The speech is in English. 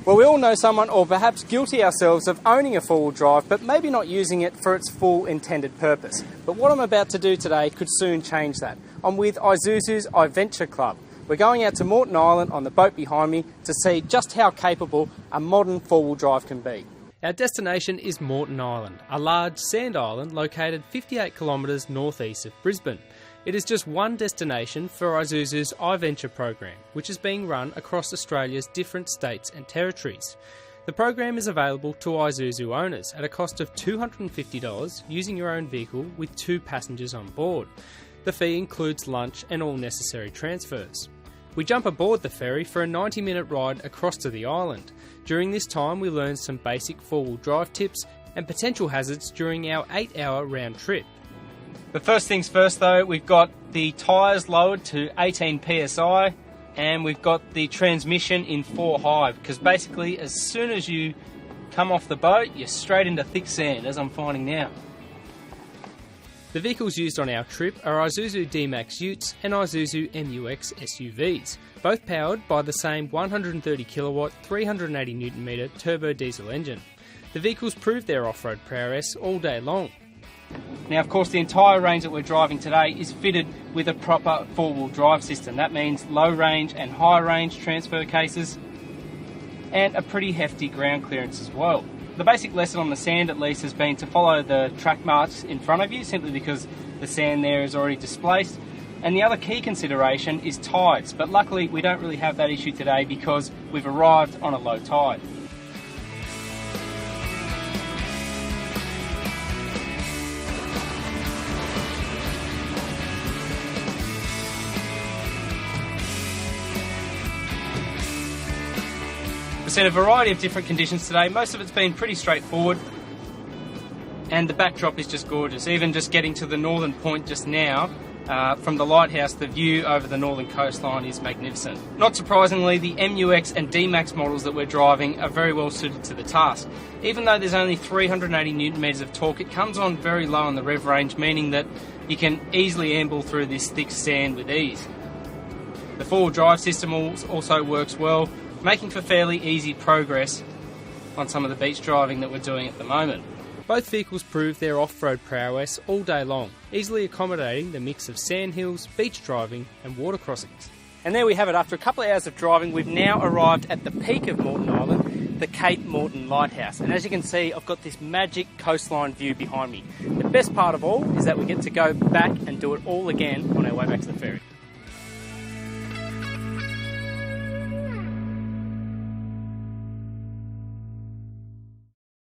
Well, we all know someone, or perhaps guilty ourselves, of owning a four-wheel drive but maybe not using it for its full intended purpose. But what I'm about to do today could soon change that. I'm with Isuzu's iVenture Club. We're going out to Moreton Island on the boat behind me to see just how capable a modern four-wheel drive can be. Our destination is Moreton Island, a large sand island located 58 kilometres northeast of Brisbane. It is just one destination for Isuzu's iVenture program, which is being run across Australia's different states and territories. The program is available to Isuzu owners at a cost of $250 using your own vehicle with 2 passengers on board. The fee includes lunch and all necessary transfers. We jump aboard the ferry for a 90-minute ride across to the island. During this time we learn some basic four-wheel drive tips and potential hazards during our 8-hour round trip. But first things first though, we've got the tyres lowered to 18 psi and we've got the transmission in 4 high, because basically as soon as you come off the boat you're straight into thick sand, as I'm finding now. The vehicles used on our trip are Isuzu D-Max Utes and Isuzu MUX SUVs, both powered by the same 130 kilowatt 380 Nm turbo diesel engine. The vehicles prove their off-road prowess all day long. Now of course the entire range that we're driving today is fitted with a proper four-wheel drive system. That means low range and high range transfer cases and a pretty hefty ground clearance as well. The basic lesson on the sand at least has been to follow the track marks in front of you, simply because the sand there is already displaced. And the other key consideration is tides, but luckily we don't really have that issue today because we've arrived on a low tide. We've seen a variety of different conditions today. Most of it's been pretty straightforward and the backdrop is just gorgeous. Even just getting to the northern point just now, from the lighthouse, the view over the northern coastline is magnificent. Not surprisingly, the MUX and D-Max models that we're driving are very well suited to the task. Even though there's only 380 Nm of torque, it comes on very low on the rev range, meaning that you can easily amble through this thick sand with ease. The four-wheel drive system also works well, making for fairly easy progress on some of the beach driving that we're doing at the moment. Both vehicles prove their off-road prowess all day long, easily accommodating the mix of sand hills, beach driving and water crossings. And there we have it. After a couple of hours of driving, we've now arrived at the peak of Moreton Island, the Cape Moreton Lighthouse. And as you can see, I've got this magic coastline view behind me. The best part of all is that we get to go back and do it all again on our way back to the ferry.